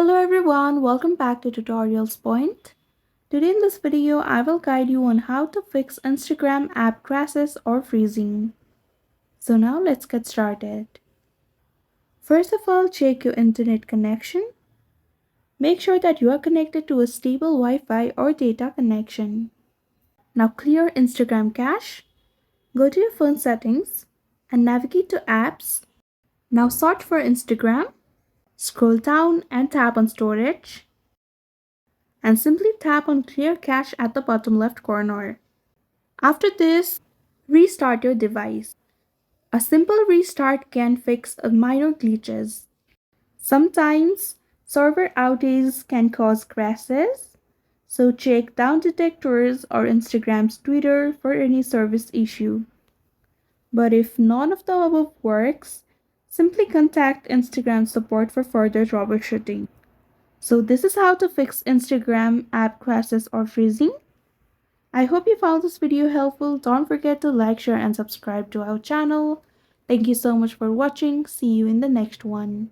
Hello everyone, welcome back to Tutorials Point. Today in this video, I will guide you on how to fix Instagram app crashes or freezing. So now let's get started. First of all, check your internet connection. Make sure that you are connected to a stable Wi-Fi or data connection. Now clear Instagram cache. Go to your phone settings and navigate to apps. Now search for Instagram. Scroll down and tap on storage. And simply tap on Clear Cache at the bottom left corner. After this, restart your device. A simple restart can fix minor glitches. Sometimes, server outages can cause crashes, so check down detectors or Instagram's Twitter for any service issue. But if none of the above works, simply contact Instagram support for further troubleshooting. So this is how to fix Instagram app crashes or freezing. I hope you found this video helpful. Don't forget to like, share and subscribe to our channel. Thank you so much for watching. See you in the next one.